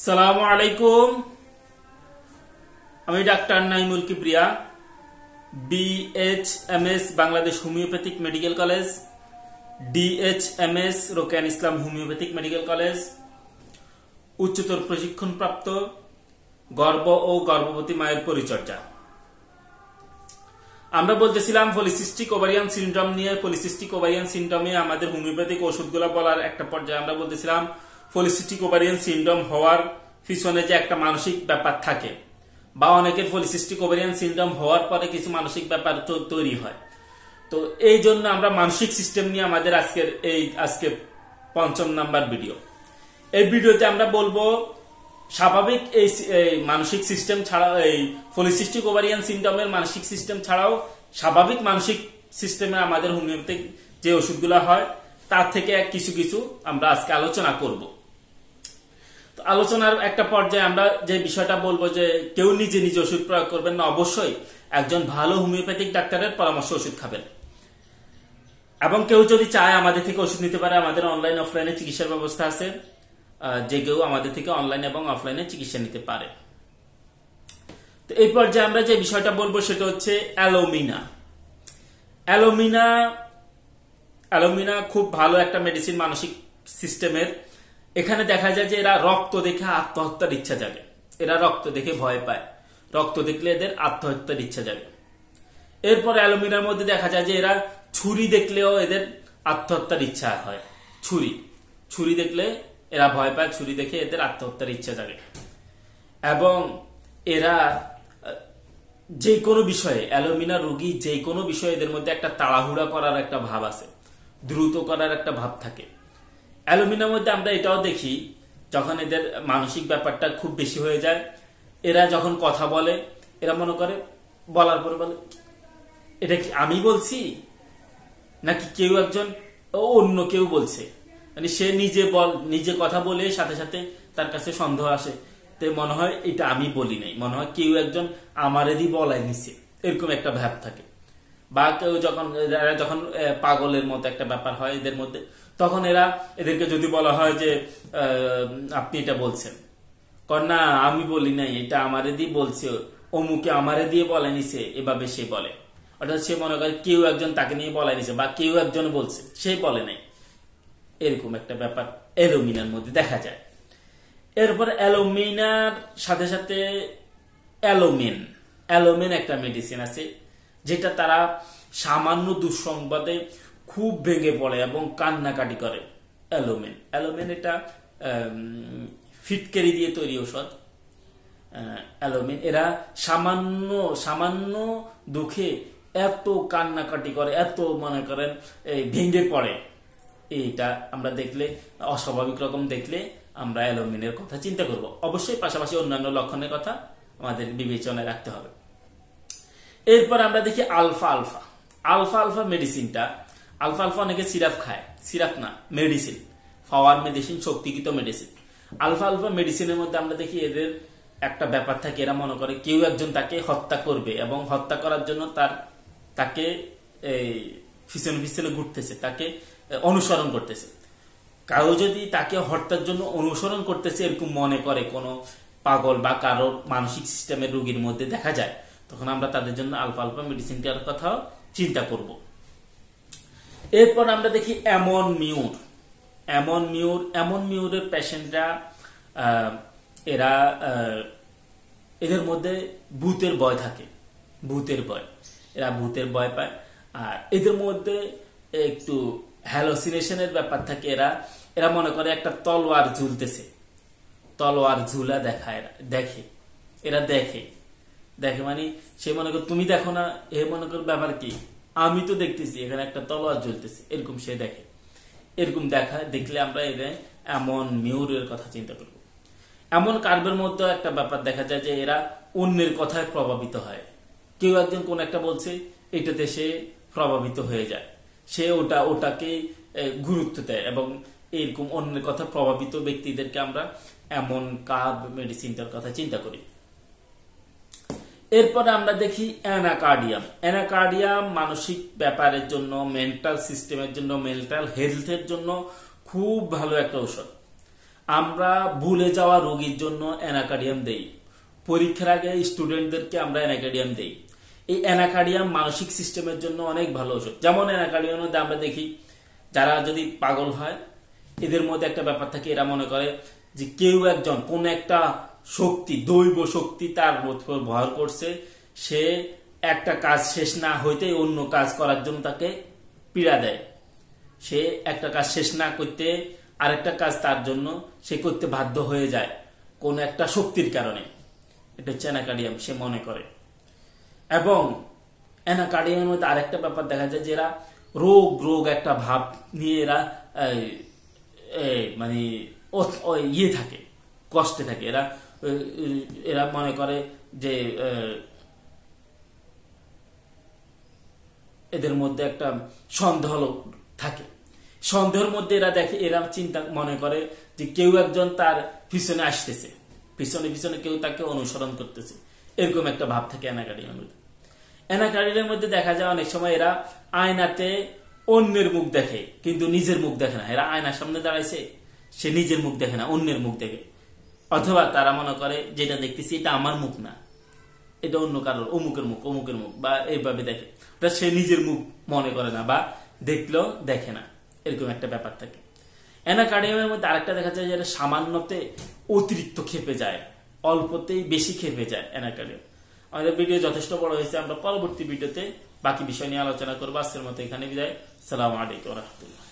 সালামু আলাইকুম। আমি doctor Naimul Kibria, BHMS Bangladesh homeopathic medical college, DHMS রোকেয়ান ইসলাম হোমিওপ্যাথিক মেডিকেল কলেজ, উচ্চতর প্রশিক্ষণপ্রাপ্ত গর্ভ ও গর্ভবতী মায়ের পরিচর্যা। আমরা বলতেছিলাম পলিসিস্টিক ওভারিয়ান সিনড্রোম নিয়ে। পলিসিস্টিক ওভারিয়ান সিনড্রোমে আমাদের হোমিওপ্যাথিক ওষুধগুলো বলার একটা পর্যায়ে আমরা বলতেছিলাম পলিসিস্টিক ওভারিয়ান সিনড্রোম হওয়ার পিছনে যে একটা মানসিক ব্যাপার থাকে, বা অনেকের পলিসিস্টিক ওভারিয়ান সিনড্রোম হওয়ার পরে কিছু মানসিক ব্যাপার তৈরি হয়। তো এই জন্য আমরা মানসিক সিস্টেম নিয়ে আমাদের আজকে ৫ম নাম্বার ভিডিও। এই ভিডিওতে আমরা বলবো স্বাভাবিক এই মানসিক সিস্টেম ছাড়াও, এই পলিসিস্টিক ওভারিয়ান সিনড্রোমের মানসিক সিস্টেম ছাড়াও স্বাভাবিক মানসিক সিস্টেমে আমাদের হোমিওপ্যাথিক যে ওষুধগুলো হয় তার থেকে কিছু কিছু আমরা আজকে আলোচনা করব। তো আলোচনার একটা পর্যায়ে আমরা যে বিষয়টা বলবো যে কেউ নিজে নিজে ওষুধ প্রয়োগ করবেন না, অবশ্যই একজন ভালো হোমিওপ্যাথিক ডাক্তারের পরামর্শ ওষুধ খাবেন। এবং কেউ যদি চায় আমাদের থেকে ওষুধ নিতে পারে। আমাদের অনলাইন অফলাইনে চিকিৎসার ব্যবস্থা আছে, যে কেউ আমাদের থেকে অনলাইন এবং অফলাইনে চিকিৎসা নিতে পারে। তো এই পর্যায়ে আমরা যে বিষয়টা বলবো সেটা হচ্ছে অ্যালোমিনা। অ্যালোমিনা খুব ভালো একটা মেডিসিন মানসিক সিস্টেমের। এখানে দেখা যায় যে এরা রক্ত দেখে আত্মহত্যার ইচ্ছা জাগে, এরা রক্ত দেখে ভয় পায়, রক্ত দেখলে এদের আত্মহত্যার ইচ্ছা জাগে। এরপর অ্যালোমিনার মধ্যে দেখা যায় যে এরা ছুরি দেখলেও এদের আত্মহত্যার ইচ্ছা হয়। ছুরি দেখলে এরা ভয় পায়, ছুরি দেখে এদের আত্মহত্যার ইচ্ছা জাগে। এবং এরা যে কোনো বিষয়ে, অ্যালোমিনা রোগী যে কোনো বিষয়ে এদের মধ্যে একটা তাড়াহুড়া করার একটা ভাব আছে, দ্রুত করার একটা ভাব থাকে। অ্যালোমিনার মধ্যে আমরা এটাও দেখি, যখন এদের মানসিক ব্যাপারটা খুব বেশি হয়ে যায়, এরা যখন কথা বলে, এরা মনে করে বলার পরে বলে এটা কি আমি বলছি নাকি কেউ একজন অন্য কেউ বলছে। মানে সে নিজে কথা বলে সাথে সাথে তার কাছে সন্দেহ আসে, তো মনে হয় এটা আমি বলি নাই, মনে হয় কেউ একজন আমারেদি বলাই নিছে, এরকম একটা ভাব থাকে। বা কেউ যখন পাগলের মতো একটা ব্যাপার হয় এদের মধ্যে, তখন এদেরকে যদি বলা হয় যে আপনি এটা বলছেন, না আমি বলি নাই, এটা আমারে দিয়ে বলছে, অমুকে আমারে দিয়ে বলে নিছে, এভাবে সে বলে। অর্থাৎ সে মনে করে কেউ একজন তাকে নিয়ে বলাই নিছে, বা কেউ একজন বলছে, সে বলে নাই। এরকম একটা ব্যাপার অ্যালোমিনার মধ্যে দেখা যায়। এরপর অ্যালোমিনার সাথে সাথে অ্যালোমেন একটা মেডিসিন আছে, যেটা তারা সামান্য দুঃসংবাদে খুব ভেঙে পড়ে এবং কান্নাকাটি করে। অ্যালোমেন এটা ফিটকারি দিয়ে তৈরি ঔষধ। অ্যালোমেন এরা সামান্য দুঃখে এত কান্নাকাটি করে, এত মনে করেন ভেঙে পড়ে। এইটা আমরা দেখলে, অস্বাভাবিক রকম দেখলে আমরা অ্যালোমিনের কথা চিন্তা করব। অবশ্যই পাশাপাশি অন্যান্য লক্ষণের কথা আমাদের বিবেচনায় রাখতে হবে। এরপর আমরা দেখি আলফা মেডিসিনটা। আলফা অনেকে সিরাপ খায়, সিরাপ না, মেডিসিন, পাওয়ার মেডিসিন, শক্তিকৃত মেডিসিন। আলফা মেডিসিনের মধ্যে আমরা দেখি এদের একটা ব্যাপার থাকে, এরা মনে করে কেউ একজন তাকে হত্যা করবে এবং হত্যা করার জন্য তাকে পিছনে ঘুরতেছে, তাকে অনুসরণ করতেছে। কারো যদি তাকে হত্যার জন্য অনুসরণ করতেছে এরকম মনে করে কোনো পাগল বা কারো মানসিক সিস্টেমের রোগীর মধ্যে দেখা যায়, তখন আমরা তাদের জন্য আলফা মেডিসিনটার কথাও চিন্তা করব। এরপর আমরা দেখি এমন মিউরের পেশেন্টরা, এদের মধ্যে ভূতের ভয় থাকে, এরা ভূতের ভয় পায়। আর এদের মধ্যে একটু হ্যালোসিনেশনের ব্যাপার থাকে। এরা মনে করে একটা তলোয়ার ঝুলতেছে, তলোয়ার ঝুলা দেখে মানে সে মনে করে তুমি দেখো না, এ মনে করে ব্যাপার কি, আমি তো দেখতেছি এখানে একটা তলোয়ার ঝুলতেছে, এরকম সে দেখে। এরকম দেখলে আমরা এমন মিউরের কথা চিন্তা করব। এমন কার্ভের মধ্যে একটা ব্যাপার দেখা যায় যে এরা অন্যের কথায় প্রভাবিত হয়। কেউ একজন কোন একটা বলছে, এটাতে সে প্রভাবিত হয়ে যায়, সে ওটাকে গুরুত্ব দেয়, এবং এরকম অন্যের কথা প্রভাবিত ব্যক্তিদেরকে আমরা এমন কার্ভ মেডিসিনটার কথা চিন্তা করি। এরপরে আমরা দেখি অ্যানাকার্ডিয়াম মানসিক ব্যাপারের জন্য, মেন্টাল সিস্টেমের জন্য, মেন্টাল হেলথের জন্য খুব ভালো একটা ঔষধ। আমরা ভুলে যাওয়া রোগীর জন্য অ্যানাকার্ডিয়াম দেই, পরীক্ষার আগে স্টুডেন্টদেরকে আমরা অ্যানাকার্ডিয়াম দেই। এই অ্যানাকার্ডিয়াম মানসিক সিস্টেমের জন্য অনেক ভালো ওষুধ। যেমন অ্যানাকার্ডিয়ামের মধ্যে আমরা দেখি যারা যদি পাগল হয় এদের মধ্যে একটা ব্যাপার থাকে, এরা মনে করে যে কেউ একজন কোন একটা শক্তি, দৈব শক্তি তার উপর ভর করছে, সে একটা কাজ শেষ না হইতে অন্য কাজ করার জন্য তাকে পীড়া দেয়, সে একটা কাজ শেষ না করতে আরেকটা কাজ তার জন্য সে করতে বাধ্য হয়ে যায় কোন একটা শক্তির কারণে। এটা হচ্ছে অ্যানাকার্ডিয়াম সে মনে করে। এবং অ্যানাকার্ডিয়ামের মধ্যে আরেকটা ব্যাপার দেখা যায় যে এরা রোগ একটা ভাব নিয়ে এরা মানে ইয়ে থাকে, কষ্টে থাকে। এরা মনে করে যে এদের মধ্যে একটা সন্দেহ থাকে, সন্দেহের মধ্যে এরা দেখে, এরা চিন্তা মনে করে যে কেউ একজন তার পিছনে আসতেছে, পিছনে পিছনে কেউ তাকে অনুসরণ করতেছে, এরকম একটা ভাব থাকে অ্যানাকার্ডিয়ামের মধ্যে। অ্যানাকার্ডিয়ামের মধ্যে দেখা যায় অনেক সময় এরা আয়নাতে অন্যের মুখ দেখে কিন্তু নিজের মুখ দেখে না। এরা আয়নার সামনে দাঁড়াইছে, সে নিজের মুখ দেখে না, অন্যের মুখ দেখে। অথবা তারা মনে করে যেটা দেখতেছি এটা আমার মুখ না, এটা অন্য কারোর, অমুকের মুখ বা এইভাবে দেখে, সে নিজের মুখ মনে করে না বা দেখলেও দেখে না, এরকম একটা ব্যাপার থাকে। অ্যানাকার্ডিয়ামের মধ্যে আরেকটা দেখা যায় যে সামান্যতে অতিরিক্ত খেপে যায়, অল্পতেই বেশি খেপে যায় অ্যানাকার্ডিয়াম। আমাদের ভিডিও যথেষ্ট বড় হয়েছে, আমরা পরবর্তী ভিডিওতে বাকি বিষয় নিয়ে আলোচনা করবো। আজকের মতো এখানে বিদায়। আসসালামু আলাইকুম ওয়া রাহমাতুল্লাহ।